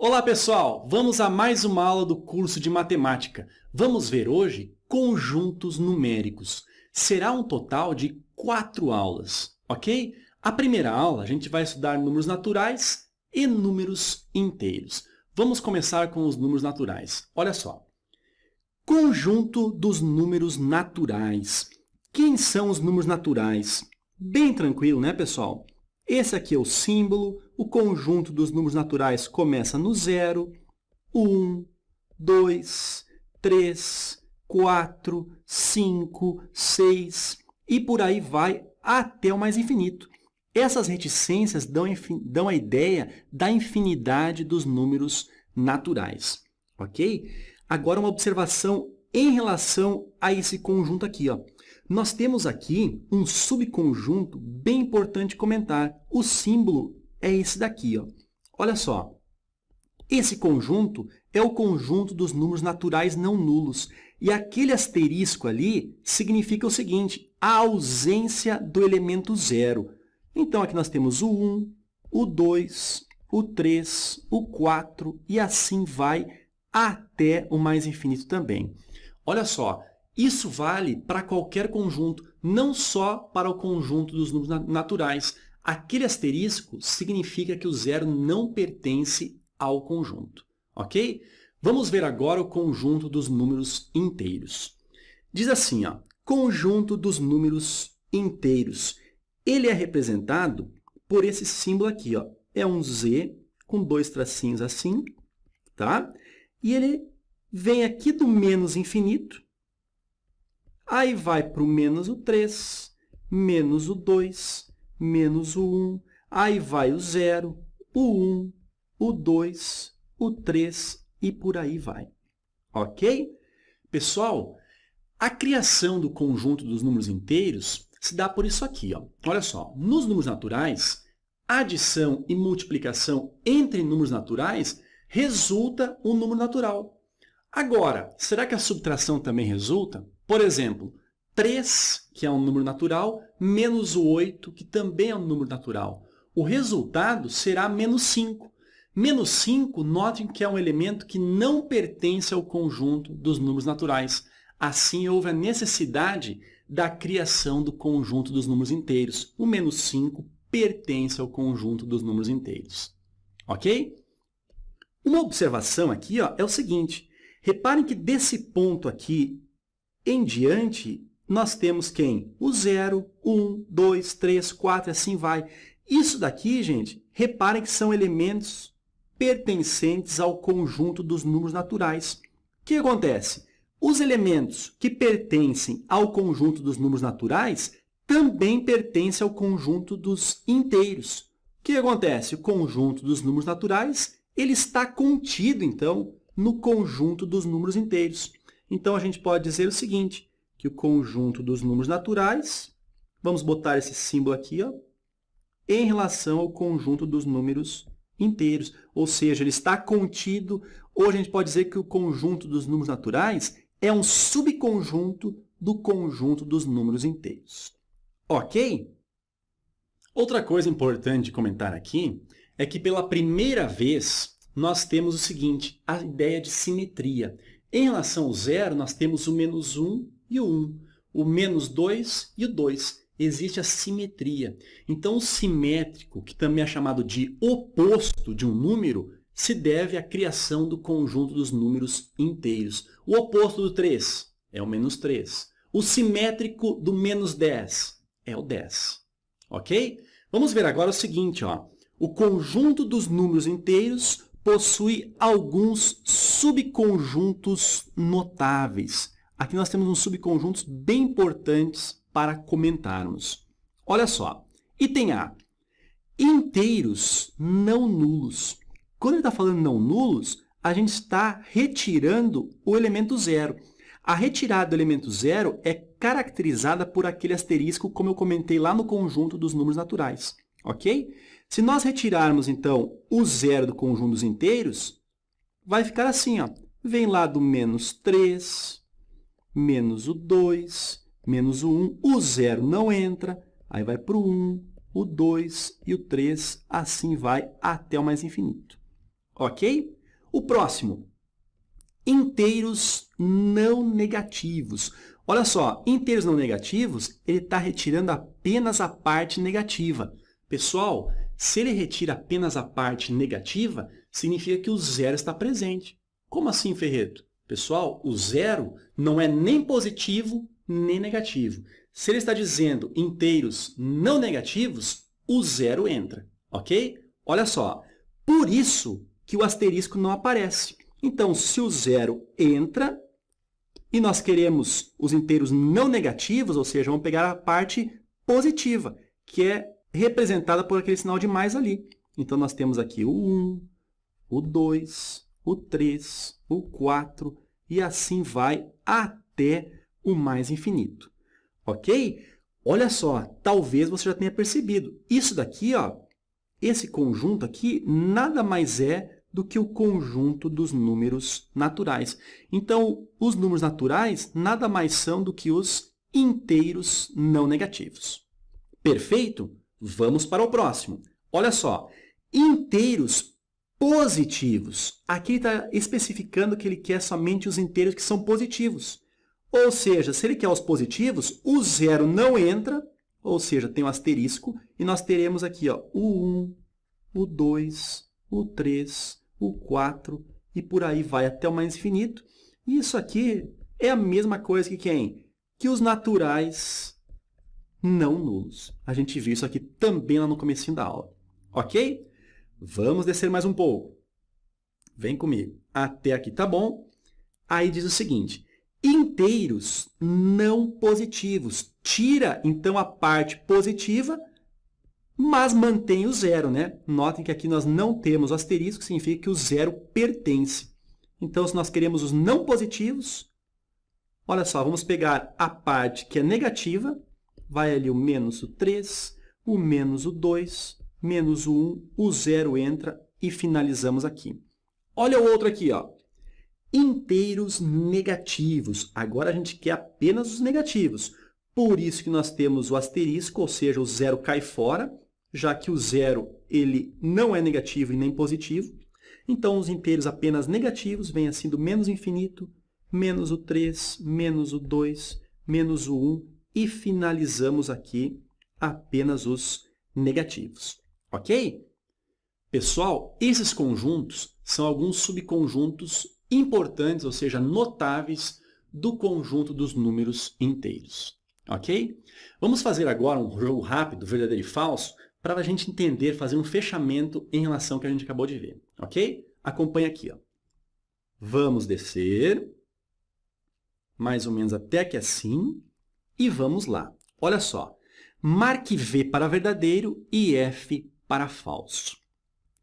Olá pessoal, vamos a mais uma aula do curso de matemática. Vamos ver hoje conjuntos numéricos. Será um total de 4 aulas, ok? A primeira aula a gente vai estudar números naturais e números inteiros. Vamos começar com os números naturais. Olha só, conjunto dos números naturais. Quem são os números naturais? Bem tranquilo, né pessoal? Esse aqui é o símbolo, o conjunto dos números naturais começa no 0, 1, 2, 3, 4, 5, 6 e por aí vai até o mais infinito. Essas reticências dão a ideia da infinidade dos números naturais, ok? Agora uma observação em relação a esse conjunto aqui, ó. Nós temos aqui um subconjunto bem importante comentar. O símbolo é esse daqui, ó. Olha só. Esse conjunto é o conjunto dos números naturais não nulos. E aquele asterisco ali significa o seguinte, a ausência do elemento zero. Então, aqui nós temos o 1, o 2, o 3, o 4 e assim vai até o mais infinito também. Olha só. Isso vale para qualquer conjunto, não só para o conjunto dos números naturais. Aquele asterisco significa que o zero não pertence ao conjunto, ok? Vamos ver agora o conjunto dos números inteiros. Diz assim, ó, conjunto dos números inteiros. Ele é representado por esse símbolo aqui, ó. É um Z com 2 tracinhos assim, tá? E ele vem aqui do menos infinito. Aí vai para o menos o 3, menos o 2, menos o 1. Aí vai o 0, o 1, o 2, o 3 e por aí vai. Ok? Pessoal, a criação do conjunto dos números inteiros se dá por isso aqui. Ó. Olha só, nos números naturais, adição e multiplicação entre números naturais resulta um número natural. Agora, será que a subtração também resulta? Por exemplo, 3, que é um número natural, menos o 8, que também é um número natural. O resultado será menos 5. Menos 5, notem que é um elemento que não pertence ao conjunto dos números naturais. Assim, houve a necessidade da criação do conjunto dos números inteiros. O menos 5 pertence ao conjunto dos números inteiros. Ok? Uma observação aqui, ó, é o seguinte. Reparem que desse ponto aqui em diante, nós temos quem? O 0, 1, 2, 3, 4 e assim vai. Isso daqui, gente, reparem que são elementos pertencentes ao conjunto dos números naturais. O que acontece? Os elementos que pertencem ao conjunto dos números naturais também pertencem ao conjunto dos inteiros. O que acontece? O conjunto dos números naturais ele está contido, então, no conjunto dos números inteiros. Então, a gente pode dizer o seguinte, que o conjunto dos números naturais, vamos botar esse símbolo aqui, ó, em relação ao conjunto dos números inteiros. Ou seja, ele está contido, ou a gente pode dizer que o conjunto dos números naturais é um subconjunto do conjunto dos números inteiros. Ok? Outra coisa importante de comentar aqui é que pela primeira vez nós temos o seguinte, a ideia de simetria. Em relação ao zero, nós temos o menos 1 e o 1, o menos 2 e o 2. Existe a simetria. Então, o simétrico, que também é chamado de oposto de um número, se deve à criação do conjunto dos números inteiros. O oposto do 3 é o menos 3. O simétrico do menos 10 é o 10. Ok? Vamos ver agora o seguinte, ó. O conjunto dos números inteiros possui alguns subconjuntos notáveis. Aqui nós temos uns subconjuntos bem importantes para comentarmos. Olha só, item A, inteiros não nulos. Quando ele está falando não nulos, a gente está retirando o elemento zero. A retirada do elemento zero é caracterizada por aquele asterisco, como eu comentei lá no conjunto dos números naturais. Ok? Se nós retirarmos, então, o zero do conjunto dos inteiros, vai ficar assim, ó. Vem lá do menos 3, menos o 2, menos o 1, o zero não entra, aí vai para o 1, o 2 e o 3, assim vai até o mais infinito. ok? O próximo, inteiros não negativos. Olha só, inteiros não negativos, ele está retirando apenas a parte negativa. Pessoal, se ele retira apenas a parte negativa, significa que o zero está presente. Como assim, Ferreto? Pessoal, o zero não é nem positivo nem negativo. Se ele está dizendo inteiros não negativos, o zero entra, ok? Olha só, por isso que o asterisco não aparece. Então, se o zero entra e nós queremos os inteiros não negativos, ou seja, vamos pegar a parte positiva, que é representada por aquele sinal de mais ali. Então, nós temos aqui o 1, o 2, o 3, o 4, e assim vai até o mais infinito. Ok? Olha só, talvez você já tenha percebido. Isso daqui, ó, esse conjunto aqui, nada mais é do que o conjunto dos números naturais. Então, os números naturais nada mais são do que os inteiros não negativos. Perfeito? Vamos para o próximo. Olha só, inteiros positivos. Aqui está especificando que ele quer somente os inteiros que são positivos. Ou seja, se ele quer os positivos, o zero não entra, ou seja, tem um asterisco, e nós teremos aqui ó, o 1, o 2, o 3, o 4, e por aí vai até o mais infinito. E isso aqui é a mesma coisa que quem? Que os naturais não nulos. A gente viu isso aqui também lá no comecinho da aula. Ok? Vamos descer mais um pouco. Vem comigo. Até aqui tá bom? Aí diz o seguinte, inteiros não positivos. Tira, então, a parte positiva, mas mantém o zero, né? Notem que aqui nós não temos asterisco, significa que o zero pertence. Então, se nós queremos os não positivos, olha só, vamos pegar a parte que é negativa, vai ali o menos o 3, o menos o 2, menos o 1, o zero entra e finalizamos aqui. Olha o outro aqui, ó. Inteiros negativos. Agora a gente quer apenas os negativos. Por isso que nós temos o asterisco, ou seja, o zero cai fora, já que o zero ele não é negativo e nem positivo. Então, os inteiros apenas negativos vêm assim do menos infinito, menos o 3, menos o 2, menos o 1, e finalizamos aqui apenas os negativos. Ok? Pessoal, esses conjuntos são alguns subconjuntos importantes, ou seja, notáveis, do conjunto dos números inteiros. Ok? Vamos fazer agora um jogo rápido, verdadeiro e falso, para a gente entender, fazer um fechamento em relação ao que a gente acabou de ver. Ok? Acompanhe aqui. Ó. Vamos descer, mais ou menos até aqui assim, e vamos lá. Olha só, marque V para verdadeiro e F para falso.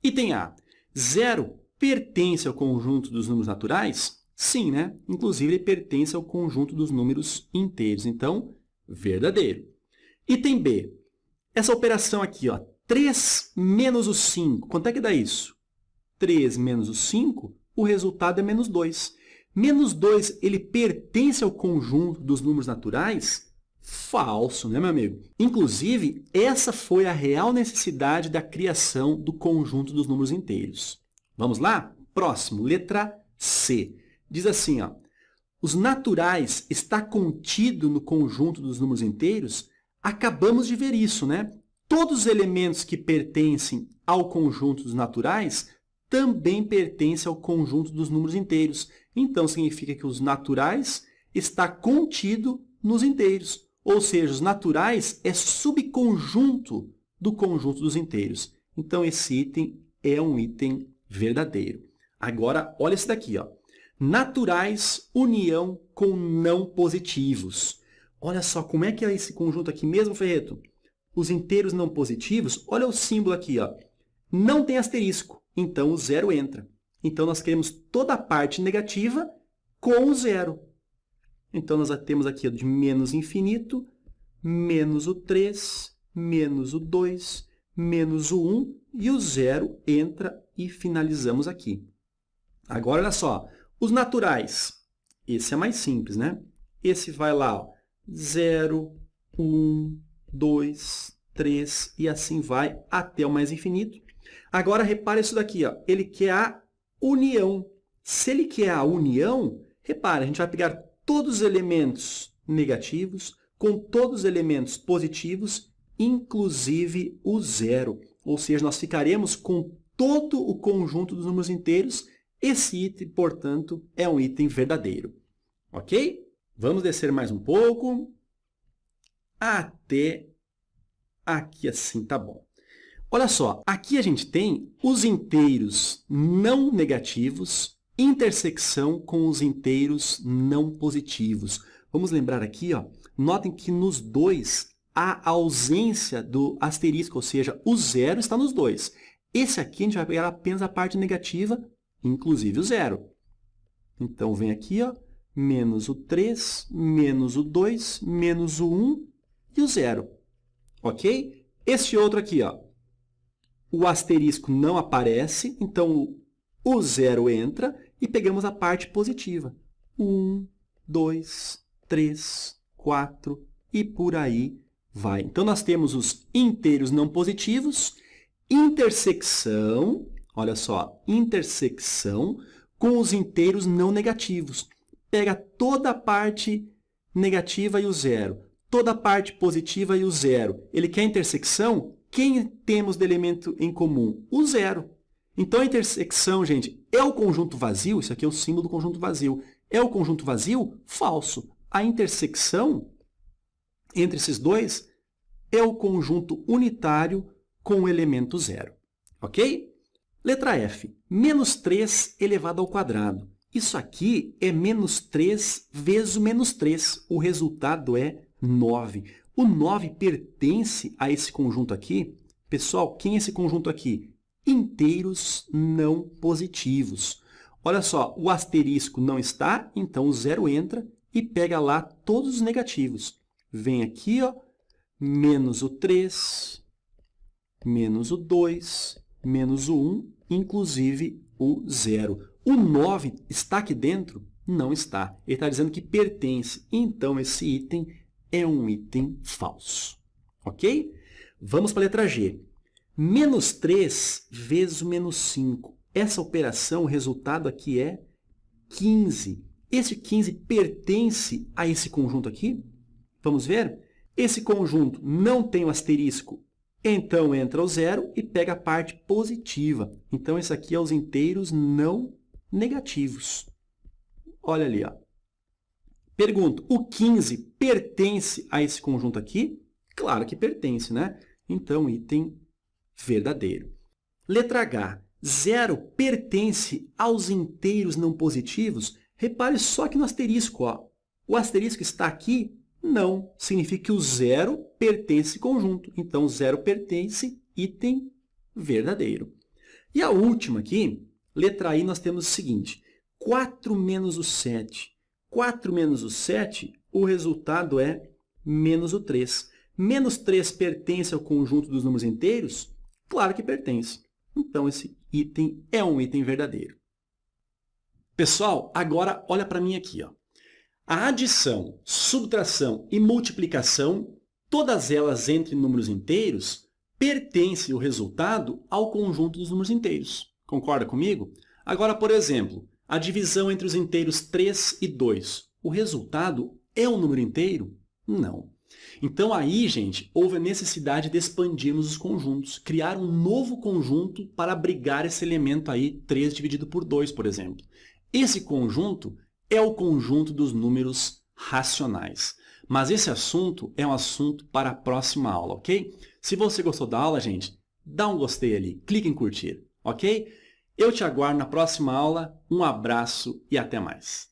Item A, 0 pertence ao conjunto dos números naturais? Sim, né? Inclusive, ele pertence ao conjunto dos números inteiros. Então, verdadeiro. Item B, essa operação aqui, ó, 3 menos o 5, quanto é que dá isso? 3 menos o 5, o resultado é menos 2. Menos 2, ele pertence ao conjunto dos números naturais? Falso, né, meu amigo? Inclusive, essa foi a real necessidade da criação do conjunto dos números inteiros. Vamos lá? Próximo, letra C. Diz assim, ó, os naturais está contido no conjunto dos números inteiros? Acabamos de ver isso, né? Todos os elementos que pertencem ao conjunto dos naturais também pertencem ao conjunto dos números inteiros. Então, significa que os naturais está contido nos inteiros. Ou seja, os naturais é subconjunto do conjunto dos inteiros. Então, esse item é um item verdadeiro. Agora, olha esse daqui, ó. Naturais, união com não positivos. Olha só, como é que é esse conjunto aqui mesmo, Ferreto? Os inteiros não positivos, olha o símbolo aqui, ó. Não tem asterisco, então o zero entra. Então, nós queremos toda a parte negativa com o zero. Então, nós temos aqui ó, de menos infinito, menos o 3, menos o 2, menos o 1, e o zero entra e finalizamos aqui. Agora, olha só, os naturais. Esse é mais simples, né? Esse vai lá, ó, 0, 1, 2, 3, e assim vai até o mais infinito. Agora, repare isso daqui, ó, ele quer a união. Se ele quer a união, repara, a gente vai pegar todos os elementos negativos com todos os elementos positivos, inclusive o zero. Ou seja, nós ficaremos com todo o conjunto dos números inteiros. Esse item, portanto, é um item verdadeiro. Ok? Vamos descer mais um pouco. Até aqui assim, tá bom. Olha só, aqui a gente tem os inteiros não negativos, intersecção com os inteiros não positivos. Vamos lembrar aqui, ó, notem que nos dois há ausência do asterisco, ou seja, o zero está nos dois. Esse aqui a gente vai pegar apenas a parte negativa, inclusive o zero. Então, vem aqui, ó, menos o 3, menos o 2, menos o 1 e o 0. Ok? Esse outro aqui, ó, o asterisco não aparece, então o 0 entra e pegamos a parte positiva. 1, 2, 3, 4 e por aí vai. Então, nós temos os inteiros não positivos, intersecção, olha só, intersecção com os inteiros não negativos. Pega toda a parte negativa e o zero, toda a parte positiva e o zero. Ele quer intersecção? Quem temos de elemento em comum? O zero. Então, a intersecção, gente, é o conjunto vazio? Isso aqui é o símbolo do conjunto vazio. É o conjunto vazio? Falso. A intersecção entre esses dois é o conjunto unitário com o elemento zero. Ok? Letra F. Menos 3 elevado ao quadrado. Isso aqui é menos 3 vezes o menos 3. O resultado é 9. O 9 pertence a esse conjunto aqui. Pessoal, quem é esse conjunto aqui? Inteiros não positivos. Olha só, o asterisco não está, então o zero entra e pega lá todos os negativos. Vem aqui, ó, menos o 3, menos o 2, menos o 1, inclusive o 0. O 9 está aqui dentro? Não está. Ele está dizendo que pertence. Então, esse item é um item falso. Ok? Vamos para a letra G. Menos 3 vezes o menos 5. Essa operação, o resultado aqui é 15. Esse 15 pertence a esse conjunto aqui? Vamos ver? Esse conjunto não tem o asterisco, então entra o zero e pega a parte positiva. Então, esse aqui é os inteiros não negativos. Olha ali, ó. Pergunto, o 15 pertence a esse conjunto aqui? Claro que pertence, né? Então, item verdadeiro. Letra H. 0 pertence aos inteiros não positivos? Repare só que no asterisco, ó. O asterisco está aqui? Não. Significa que o 0 pertence ao conjunto. Então, 0 pertence, item verdadeiro. E a última aqui, letra I, nós temos o seguinte. 4 menos o 7. 4 menos o 7, o resultado é menos o 3. Menos 3 pertence ao conjunto dos números inteiros? Claro que pertence. Então, esse item é um item verdadeiro. Pessoal, agora olha para mim aqui, ó. A adição, subtração e multiplicação, todas elas entre números inteiros, pertencem o resultado ao conjunto dos números inteiros. Concorda comigo? Agora, por exemplo, a divisão entre os inteiros 3 e 2. O resultado é um número inteiro? Não. Então, aí, gente, houve a necessidade de expandirmos os conjuntos, criar um novo conjunto para abrigar esse elemento aí, 3 dividido por 2, por exemplo. Esse conjunto é o conjunto dos números racionais. Mas esse assunto é um assunto para a próxima aula, ok? Se você gostou da aula, gente, dá um gostei ali, clique em curtir, ok? Eu te aguardo na próxima aula. Um abraço e até mais.